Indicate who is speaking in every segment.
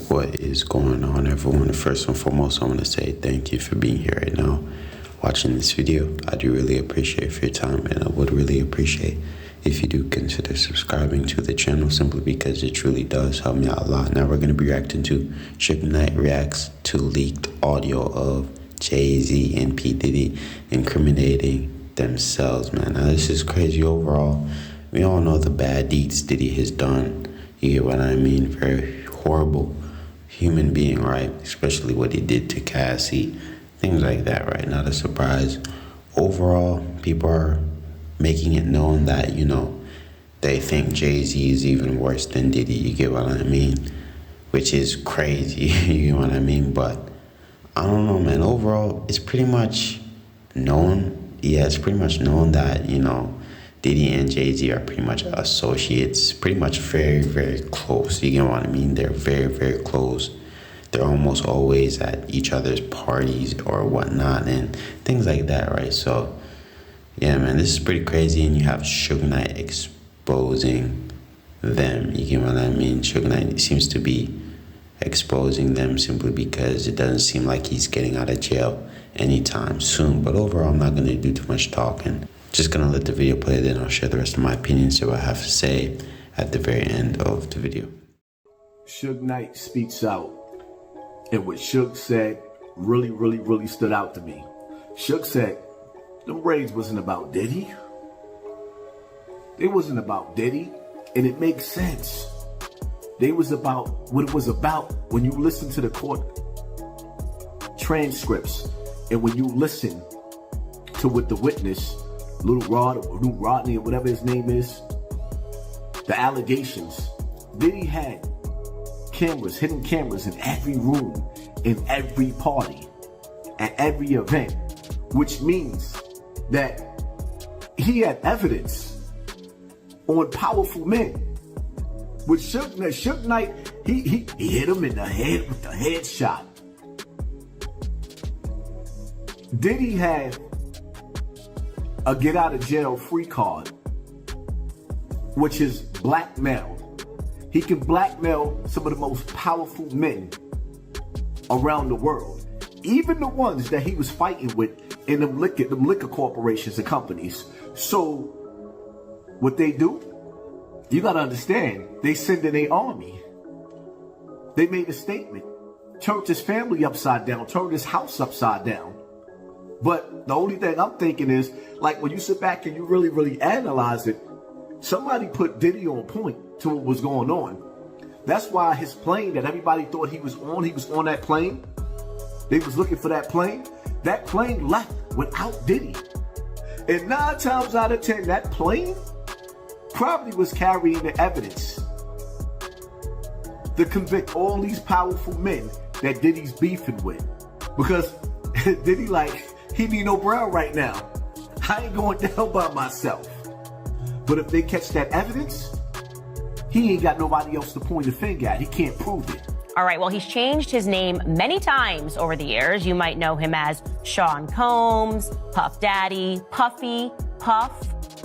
Speaker 1: What is going on, everyone? First and foremost, I want to say thank you for being here right now, watching this video. I do really appreciate for your time, and I would really appreciate if you do consider subscribing to the channel, simply because it truly does help me out a lot. Now we're going to be reacting to Suge Knight reacts to leaked audio of Jay-Z and P. Diddy incriminating themselves, man. Now this is crazy overall. We all know the bad deeds Diddy has done. You get what I mean? Very horrible human being, right? Especially what he did to Cassie, things like that, right? Not a surprise. Overall, people are making it known that, you know, they think Jay-Z is even worse than Diddy, you get what I mean? Which is crazy, you get what I mean? But I don't know, man. Overall, it's pretty much known. Yeah, it's pretty much known that, you know, Diddy and Jay-Z are pretty much associates, pretty much very, very close. You get what I mean? They're very, very close. They're almost always at each other's parties or whatnot and things like that, right? So, yeah, man, this is pretty crazy. And you have Suge Knight exposing them. You get what I mean? Suge Knight seems to be exposing them simply because it doesn't seem like he's getting out of jail anytime soon. But overall, I'm not going to do too much talking. Just gonna let the video play, then I'll share the rest of my opinions, so what I have to say at the very end of the video.
Speaker 2: Suge Knight speaks out, and what Suge said really stood out to me. Suge said, them raids wasn't about Diddy. It wasn't about Diddy, and it makes sense. They was about what it was about when you listen to the court transcripts, and when you listen to what the witness, Little Rodney, or whatever his name is, the allegations. Diddy had cameras, hidden cameras in every room, in every party, at every event, which means that he had evidence on powerful men. With Suge Knight, he hit him in the head with the headshot. Diddy had a get out of jail free card, which is blackmail. He can blackmail some of the most powerful men around the world, even the ones that he was fighting with in them liquor corporations and companies. So what they do, you gotta understand, they send in their army. They made a statement, turned his family upside down, turned his house upside down. But the only thing I'm thinking is, like, when you sit back and you really analyze it, somebody put Diddy on point to what was going on. That's why his plane that everybody thought he was on that plane. They was looking for that plane. That plane left without Diddy. And 9 times out of 10, that plane probably was carrying the evidence to convict all these powerful men that Diddy's beefing with. Because Diddy, like, he need no brown right now. I ain't going down by myself. But if they catch that evidence, he ain't got nobody else to point the finger at. He can't prove it.
Speaker 3: All right, well, he's changed his name many times over the years. You might know him as Sean Combs, Puff Daddy, Puffy, Puff,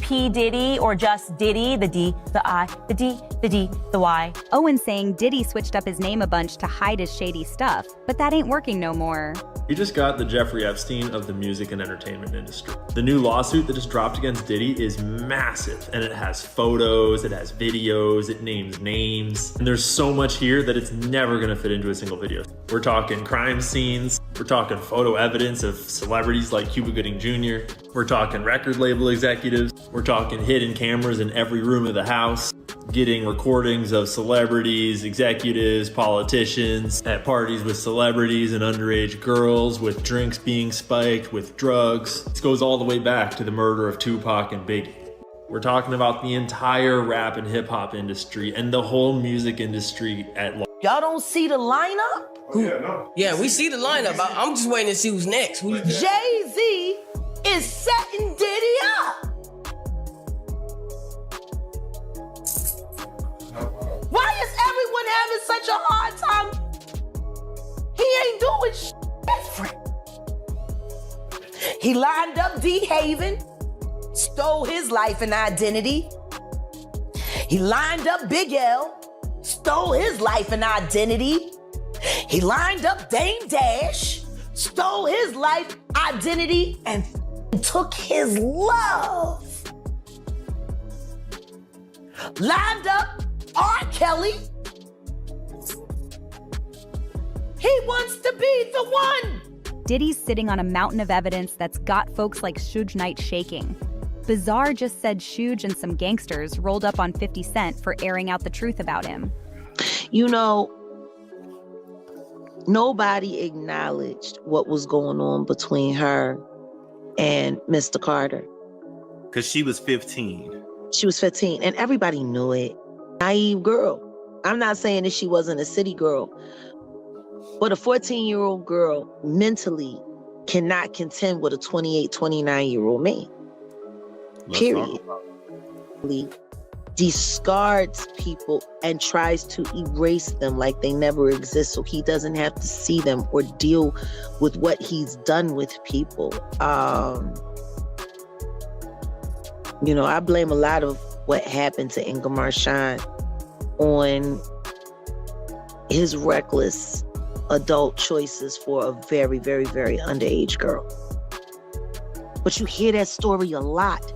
Speaker 3: P. Diddy, or just Diddy, the D, the I, the D, the D, the Y.
Speaker 4: Owen saying Diddy switched up his name a bunch to hide his shady stuff, but that ain't working no more.
Speaker 5: He just got the Jeffrey Epstein of the music and entertainment industry. The new lawsuit that just dropped against Diddy is massive, and it has photos, it has videos, it names names, and there's so much here that it's never gonna fit into a single video. We're talking crime scenes, we're talking photo evidence of celebrities like Cuba Gooding Jr., we're talking record label executives, we're talking hidden cameras in every room of the house, getting recordings of celebrities, executives, politicians at parties with celebrities and underage girls, with drinks being spiked, with drugs. This goes all the way back to the murder of Tupac and Biggie. We're talking about the entire rap and hip hop industry and the whole music industry at large.
Speaker 6: Y'all don't see the lineup?
Speaker 7: Oh, yeah, no.
Speaker 8: Yeah, we see the lineup. I'm just waiting to see who's next.
Speaker 6: Jay-Z is setting Diddy up. Why is everyone having such a hard time? He ain't doing shit different. He lined up D. Haven, stole his life and identity. He lined up Big L, stole his life and identity. He lined up Dame Dash, stole his life identity, and took his love. Lined up R. Kelly. He wants to be the one.
Speaker 4: Diddy's sitting on a mountain of evidence that's got folks like Suge Knight shaking. Bizarre just said Suge and some gangsters rolled up on 50 Cent for airing out the truth about him.
Speaker 7: You know, nobody acknowledged what was going on between her and Mr. Carter.
Speaker 9: Because she was 15.
Speaker 7: She was 15, and everybody knew it. Naive girl. I'm not saying that she wasn't a city girl, but a 14-year-old girl mentally cannot contend with a 28, 29-year-old man. Period. Discards people and tries to erase them like they never exist so he doesn't have to see them or deal with what he's done with people. You know, I blame a lot of what happened to Ingram Marshall on his reckless adult choices for a very, very, very underage girl. But you hear that story a lot.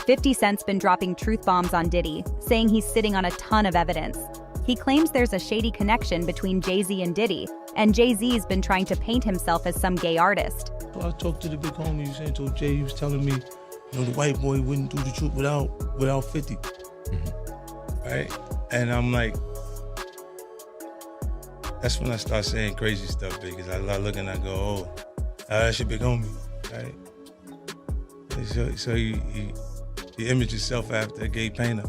Speaker 4: 50 Cent's been dropping truth bombs on Diddy, saying he's sitting on a ton of evidence. He claims there's a shady connection between Jay-Z and Diddy, and Jay-Z's been trying to paint himself as some gay artist.
Speaker 10: I talked to the big homie, he told Jay, he was telling me, you know, the white boy wouldn't do the truth without 50. Right? And I'm like, that's when I start saying crazy stuff, because I look and I go, oh, that's your big homie, right? And so he imaged himself after a gay painter.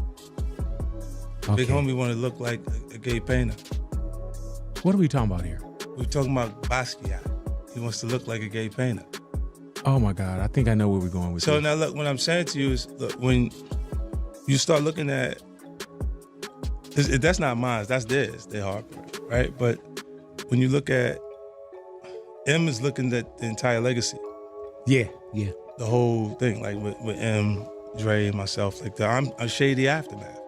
Speaker 10: Okay. Big homie want to look like a gay painter.
Speaker 11: What are we talking about here?
Speaker 10: We're talking about Basquiat. He wants to look like a gay painter.
Speaker 11: Oh my God, I think I know where we're going with
Speaker 10: so
Speaker 11: this.
Speaker 10: Now look, what I'm saying to you is, look, when you start looking at, that's not mine, that's theirs, their Harper, right? But when you look at, M is looking at the entire legacy.
Speaker 11: Yeah.
Speaker 10: The whole thing, like with M, Dre, and myself, like I'm a shady aftermath.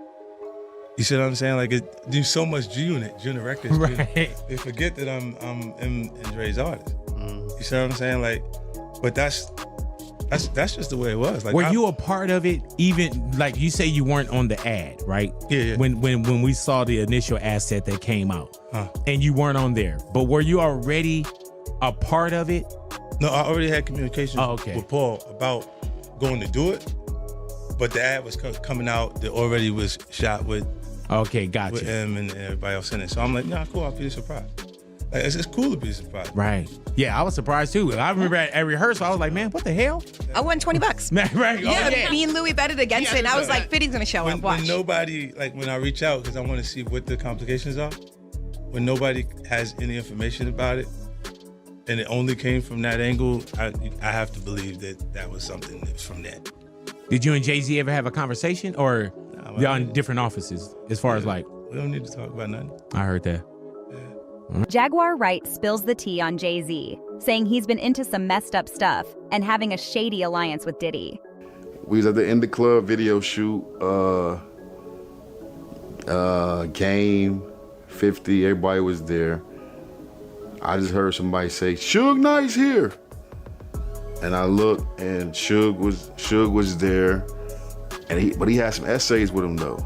Speaker 10: You see what I'm saying? Like it do so much G-Unit Records.
Speaker 11: Right.
Speaker 10: They forget that I'm M and Dre's artist. You see what I'm saying? Like, but that's just the way it was. Like,
Speaker 11: were you a part of it? Even like you say, you weren't on the ad, right?
Speaker 10: Yeah.
Speaker 11: When we saw the initial asset that came out, and you weren't on there, but were you already a part of it?
Speaker 10: No, I already had communication
Speaker 11: with
Speaker 10: Paul about going to do it, but the ad was coming out that already was shot with.
Speaker 11: Okay, gotcha.
Speaker 10: With him and everybody else in it. So I'm like, nah, cool, I'll be surprised. Like, it's cool to be surprised.
Speaker 11: Right. Yeah, I was surprised too. I remember at rehearsal, I was like, man, what the hell?
Speaker 12: I won $20.
Speaker 11: Right.
Speaker 12: Yeah, me and Louis betted against it, and I was like, Fitty's gonna show up, watch.
Speaker 10: When nobody, like when I reach out, because I want to see what the complications are, when nobody has any information about it, and it only came from that angle, I have to believe that was something that's from that.
Speaker 11: Did you and Jay-Z ever have a conversation, or y'all in different offices as far as like?
Speaker 10: We don't need to talk about nothing.
Speaker 11: I heard that.
Speaker 4: Jaguar Wright spills the tea on Jay-Z, saying he's been into some messed up stuff and having a shady alliance with Diddy.
Speaker 13: We was at the In the Club video shoot, Game, 50, everybody was there. I just heard somebody say, Suge Knight's here. And I looked and Suge was there, but he had some essays with him though.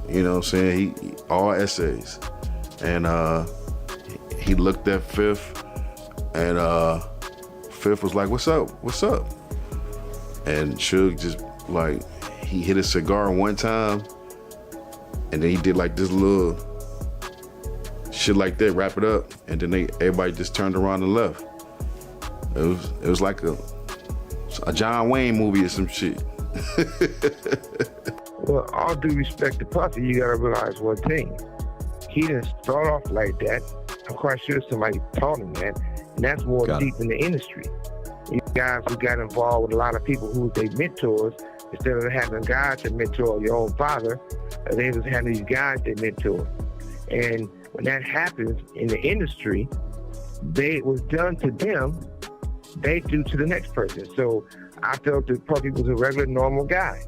Speaker 13: You know what I'm saying? He all essays. And he looked at Fifth, and Fifth was like, what's up? And Suge just like, he hit a cigar one time, and then he did like this little shit like that, wrap it up, and then everybody just turned around and left. It was like a John Wayne movie or some shit.
Speaker 14: Well, all due respect to Puffy, you gotta realize one thing. He didn't start off like that. I'm quite sure somebody taught him that, and that's more deep in the industry. You guys who got involved with a lot of people who they mentors, instead of having a guy to mentor your own father, they was having these guys they mentor. And when that happens in the industry, it was done to them, they do to the next person. So I felt that Puffy was a regular, normal guy.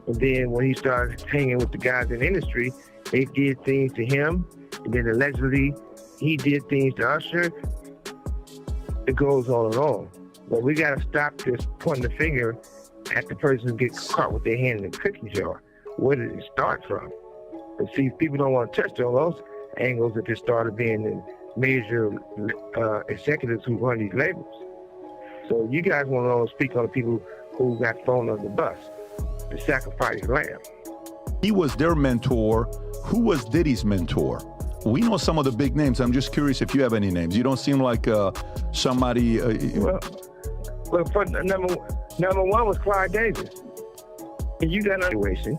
Speaker 14: And then when he started hanging with the guys in the industry, they did things to him, and then allegedly he did things to Usher. It goes on and on. But we got to stop this pointing the finger at the person who gets caught with their hand in the cookie jar. Where did it start from? And see, people don't want to touch on those angles if it started being the major executives who run these labels. So you guys want to speak on the people who got thrown on the bus, the sacrifice lamb.
Speaker 15: He was their mentor. Who was Diddy's mentor? We know some of the big names. I'm just curious if you have any names. You don't seem like somebody.
Speaker 14: Well, for number one was Clyde Davis. And you got an situation.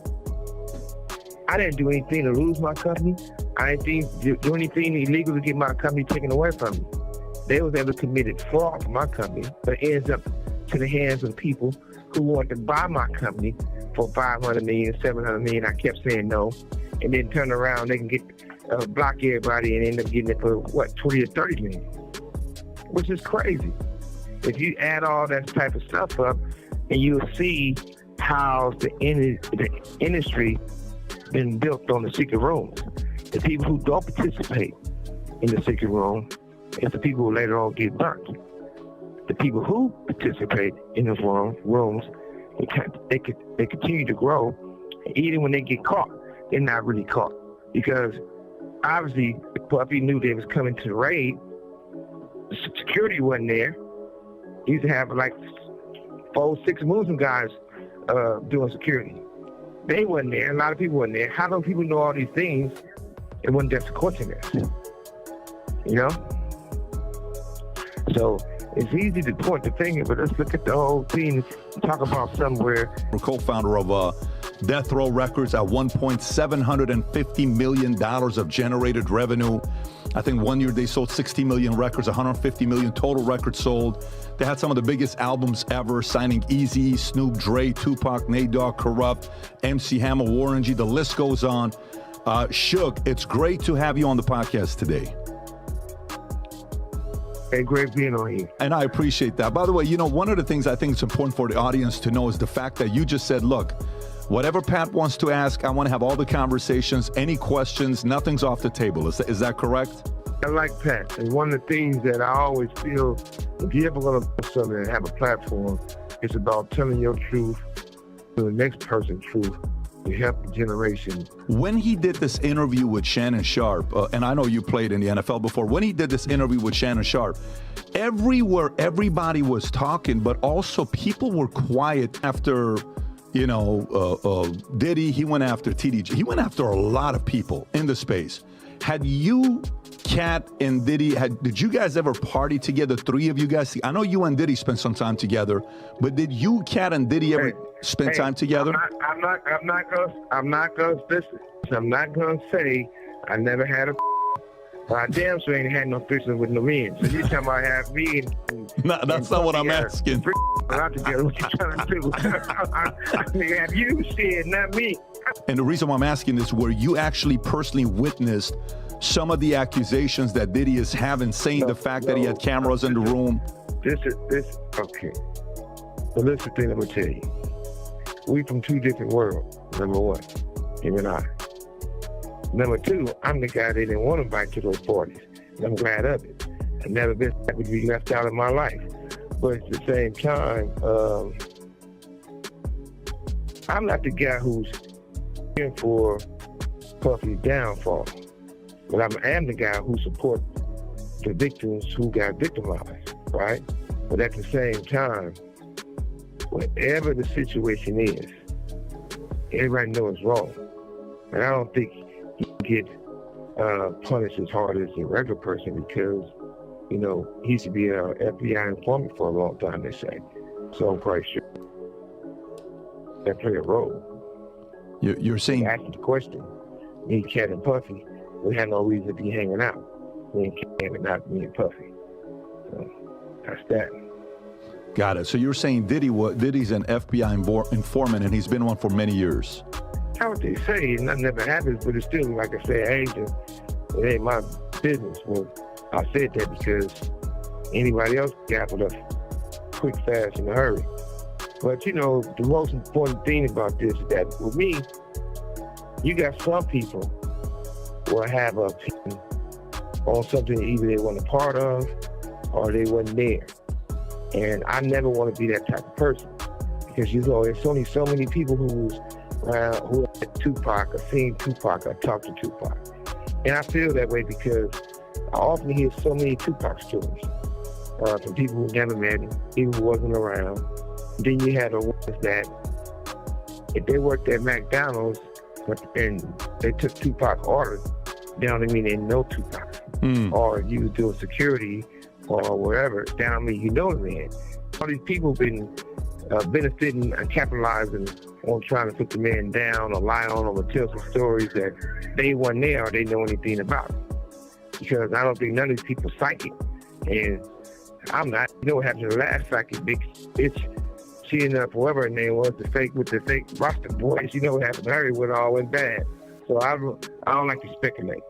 Speaker 14: I didn't do anything to lose my company. I didn't do anything illegal to get my company taken away from me. They was able to commit fraud for my company, but it ends up to the hands of people who want to buy my company for $500 million, $700 million. I kept saying no, and then turn around, they can get block everybody and end up getting it for what, 20 or 30 million, which is crazy. If you add all that type of stuff up, and you'll see how the industry been built on the secret rooms. The people who don't participate in the secret room is the people who later on get burnt. The people who participate in those rooms, they continue to grow. Even when they get caught, they're not really caught. Because obviously, Puffy knew they was coming to the raid. The security wasn't there. He used to have like 4-6 Muslim guys doing security. They wasn't there. A lot of people wasn't there. How do people know all these things? It wasn't just a coincidence. You know? So it's easy to point the finger, but let's look at the whole thing and talk about somewhere.
Speaker 15: Co-founder of Death Row Records at one point, $750 million of generated revenue. I think one year they sold 60 million records, 150 million total records sold. They had some of the biggest albums ever, signing Eazy, Snoop, Dre, Tupac, Nate Dogg, Corrupt, MC Hammer, Warren G. The list goes on. Suge, it's great to have you on the podcast today.
Speaker 14: Hey, great being on here.
Speaker 15: And I appreciate that. By the way, you know, one of the things I think it's important for the audience to know is the fact that you just said, look, whatever Pat wants to ask, I want to have all the conversations, any questions, nothing's off the table. Is that correct?
Speaker 14: I like Pat. And one of the things that I always feel, if you're ever going to do something and have a platform, it's about telling your truth to the next person's truth to help the generation.
Speaker 15: When he did this interview with Shannon Sharpe, and I know you played in the NFL before, when he did this interview with Shannon Sharpe, everywhere everybody was talking, but also people were quiet after, you know, Diddy, he went after TDG. He went after a lot of people in the space. Had you, Cat, and Diddy, did you guys ever party together, three of you guys? I know you and Diddy spent some time together, but did you, Cat, and Diddy ever spend time together?
Speaker 14: I'm not gonna say I never had a. I damn sure ain't had no threesome with no men. So you talking about have me and
Speaker 15: that's not what I'm asking.
Speaker 14: Not together. What you trying to do? I mean, have you said, not me.
Speaker 15: And the reason why I'm asking this, where you actually personally witnessed some of the accusations that Diddy is having, saying the fact that he had cameras in the room.
Speaker 14: Okay. So this is the thing I'm gonna tell you. We from two different worlds. Number one, him and I. Number two, I'm the guy they didn't want to invite to those parties. And I'm glad of it. I've never been happy to be left out of my life. But at the same time, I'm not the guy who's in for Puffy's downfall. But I am the guy who supports the victims who got victimized, right? But at the same time, whatever the situation is, everybody knows it's wrong. And I don't think he can get punished as hard as a regular person because, you know, he used to be an FBI informant for a long time, they say. So I'm quite sure that play a role.
Speaker 15: You're saying...
Speaker 14: Asking the question, me, Cat, and Puffy, we had no reason to be hanging out. Me and Cat, and not me and Puffy. So that's that.
Speaker 15: Got it. So you're saying Diddy's an FBI informant, and he's been one for many years.
Speaker 14: That's what they say. Nothing ever happens, but it's still, like I said, agent. It ain't my business. Well, I said that because anybody else got with us quick, fast, in a hurry. But, you know, the most important thing about this is that with me, you got some people will have a opinion on something either they weren't a part of or they wasn't there. And I never want to be that type of person, because you know, there's only so many people who was around, who had Tupac or seen Tupac or talked to Tupac. And I feel that way because I often hear so many Tupac stories from people who never met him, people who wasn't around. Then you had the ones that, if they worked at McDonald's and they took Tupac orders, they don't mean they know Tupac. Or you was doing security or wherever, that don't mean you know the man. All these people been benefiting and capitalizing on trying to put the man down or lie on him or tell some stories that they wasn't there or they know anything about. Because I don't think none of these people psychic. And I'm not. You know what happened to the last psychic big bitch? She ended up, whoever her name was, the fake roster boys. You know what happened to her when it all went bad. So I don't like to speculate.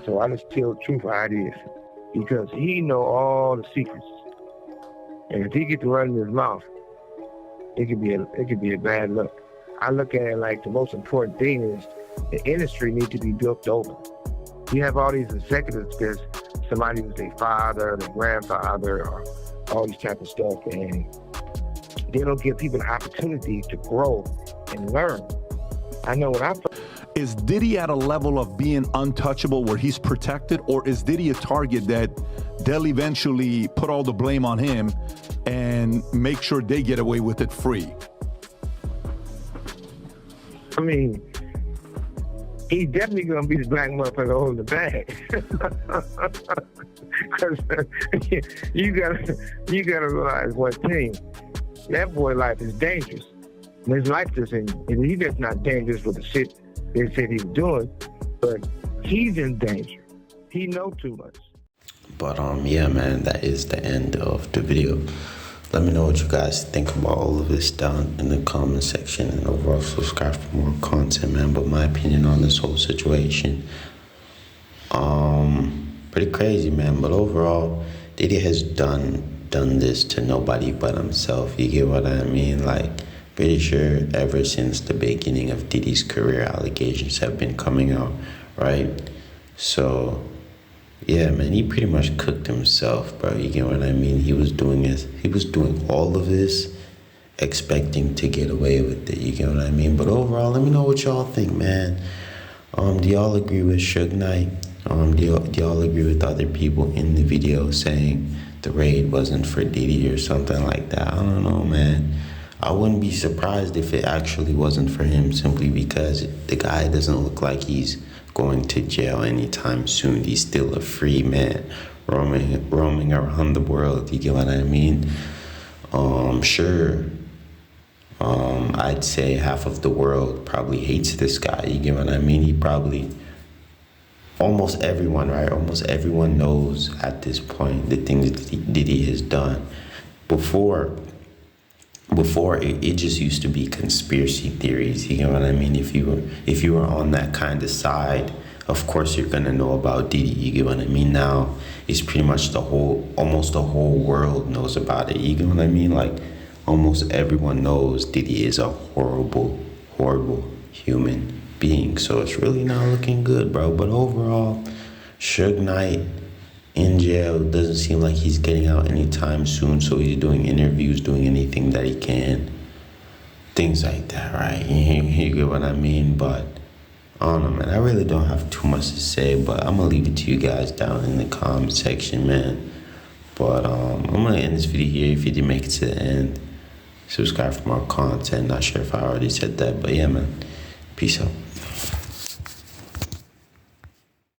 Speaker 14: So I just tell the truth how it is. Because he know all the secrets. And if he get to run his mouth, it could be a bad look. I look at it like the most important thing is the industry needs to be built over. You have all these executives because somebody was their father, their grandfather, or all these type of stuff, and they don't give people the opportunity to grow and learn. I know when
Speaker 15: Is Diddy at a level of being untouchable where he's protected, or is Diddy a target that they'll eventually put all the blame on him and make sure they get away with it free?
Speaker 14: I mean, he's definitely gonna be the black motherfucker holding the bag. Because you gotta realize one thing: that boy life is dangerous. And his life isn't. He's just not dangerous with the shit they said he was doing, but he's in danger. He knows too much.
Speaker 1: But yeah, man, that is the end of the video. Let me know what you guys think about all of this down in the comment section, and overall subscribe for more content, man. But my opinion on this whole situation, pretty crazy, man. But overall, Diddy has done this to nobody but himself. You get what I mean? Like, pretty sure ever since the beginning of Diddy's career, allegations have been coming out, right? So yeah, man, he pretty much cooked himself, bro. You get what I mean? He was doing all of this, expecting to get away with it. You get what I mean? But overall, let me know what y'all think, man. Do y'all agree with Suge Knight? Do y'all agree with other people in the video saying the raid wasn't for Diddy or something like that? I don't know, man. I wouldn't be surprised if it actually wasn't for him, simply because the guy doesn't look like he's going to jail anytime soon. He's still a free man, roaming around the world. You get what I mean? Sure. I'd say half of the world probably hates this guy. You get what I mean? He probably, almost everyone, right? Almost everyone knows at this point the things that Diddy has done. Before it just used to be conspiracy theories. You know what I mean? If you were on that kind of side, of course you're gonna know about Diddy. You get what I mean? Now it's pretty much almost the whole world knows about it. You get what I mean? Like, almost everyone knows Diddy is a horrible human being. So it's really not looking good, bro. But overall, Suge Knight in jail, doesn't seem like he's getting out anytime soon, so he's doing interviews, doing anything that he can, things like that, right? You get what I mean? But I don't know, man. I really don't have too much to say, but I'm gonna leave it to you guys down in the comment section, man. But I'm gonna end this video here. If you did make it to the end, subscribe for more content. Not sure if I already said that, but yeah, man. Peace out.